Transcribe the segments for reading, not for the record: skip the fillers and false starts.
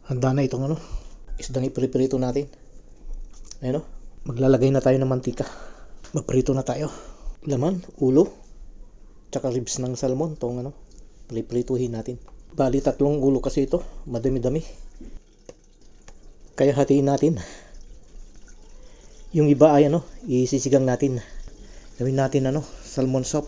Handa na itong isdang iprito natin. Ayun maglalagay na tayo ng mantika. Magprito na tayo. Laman, ulo, tsaka ribs ng salmon. Itong priprituhin natin. Bali 3 ulo kasi ito. Madami-dami. Kaya hatiin natin. Yung iba ay isisigang natin. Gawin natin salmon soup.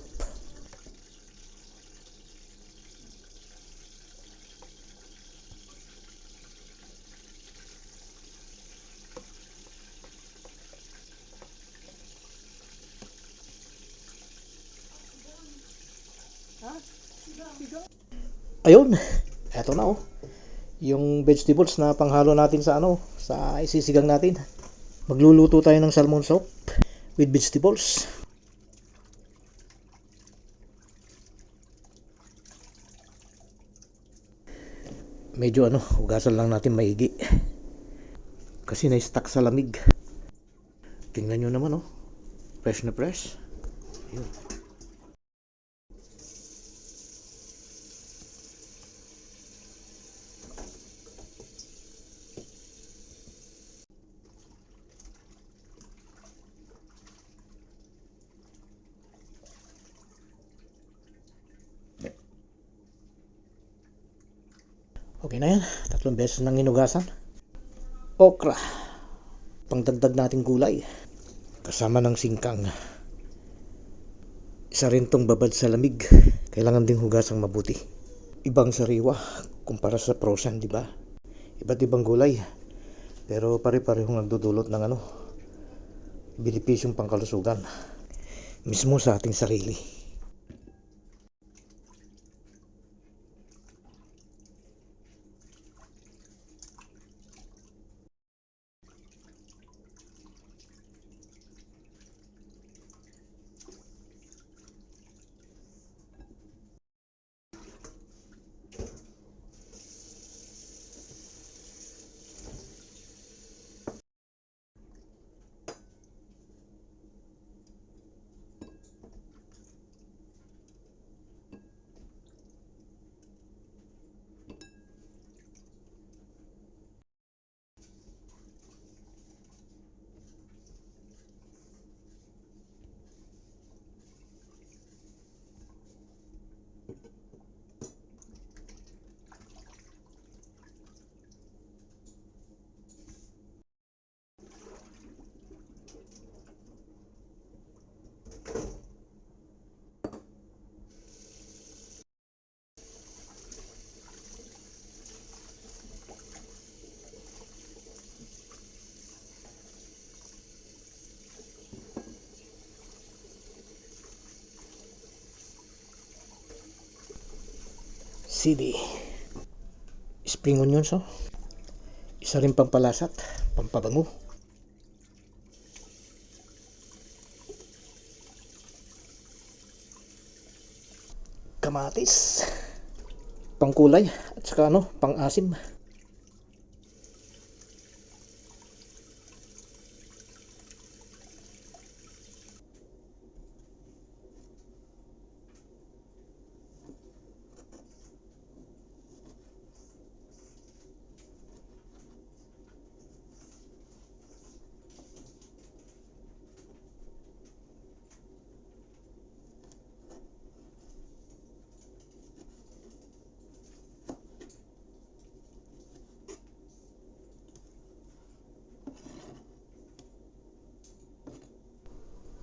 Ayun, eto na yung vegetables na panghalo natin sa sa isisigang natin. Magluluto tayo ng salmon soup with vegetables. Medyo hugasan lang natin maigi. Kasi na-stuck sa lamig. Tingnan nyo naman fresh na fresh. Ayun. Okay na yan. 3 beses nang hinugasan. Okra. Pangdagdag nating gulay. Kasama ng singkang. Isa rin tong babad sa lamig. Kailangan ding hugasang mabuti. Ibang sariwa kumpara sa frozen, di ba? Iba't ibang gulay. Pero pare-parehong nagdudulot ng benepisyong pangkalusugan. Mismo sa ating sarili. Sili. Spring onions isa rin pampalasat, pampabango. Kamatis. Pangkulay at saka pang-asim.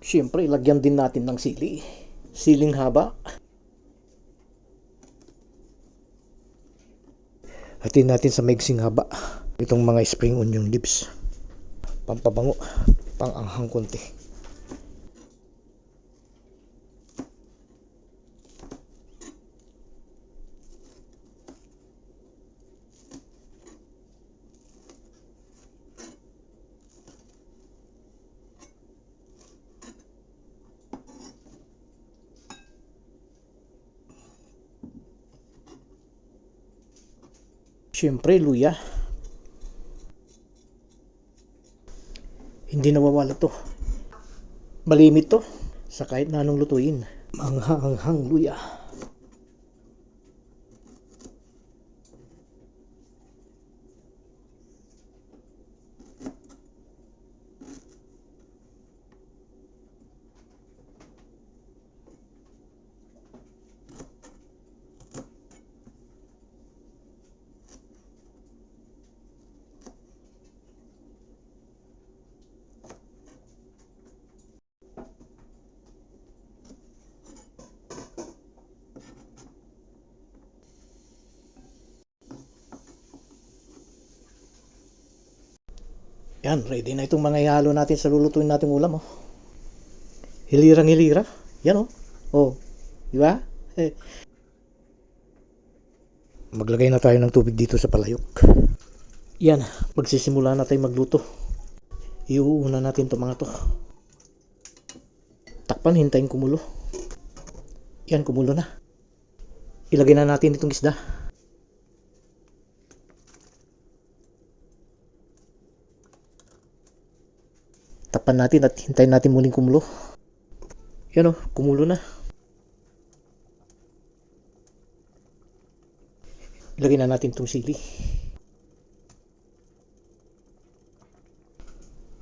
Siyempre, lagyan din natin ng sili. Siling haba. Hatiin natin sa maigsing haba. Itong mga spring onion leaves. Pampabango, pang-anghang konti. Siyempre, luya. Hindi nawawala to. Malimit to sa kahit na anong lutuin. Manghanghang luya. Yan, ready na itong mga ihalo natin sa lulutuin nating ulam, oh. Hilirang hilira. Yan, oh. Oh, di ba? Maglagay na tayo ng tubig dito sa palayok. Yan, magsisimula na tayo magluto. Iuuna natin to mga to. Takpan, hintayin kumulo. Yan, kumulo na. Ilagay na natin itong isda. Takpan natin at hintayin natin muling kumulo. Yan, oh, kumulo na. Ilagay na natin itong sili.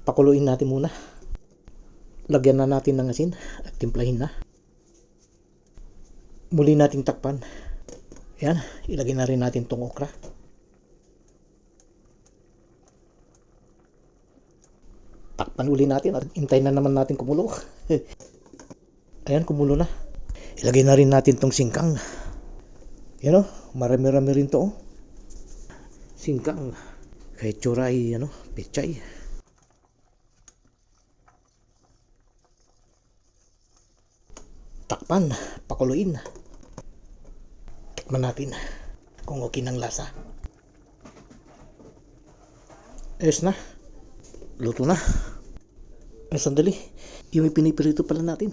Pakuluin natin muna. Lagyan na natin ng asin at timplahin na. Muli nating takpan. Yan, ilagay na rin natin itong okra. Takpan uli natin at hintayin na naman natin kumulo. Ayan, kumulo na. Ilagay na rin natin itong singkang. Yan, oh, marami-rami rin to, oh. Singkang. Kahit tsura ay, pechay. Takpan, pakuluin. Tikman natin kung okay ng lasa. Ayos na. Luto na. Ay, sandali. Yung ipinipirito pala natin.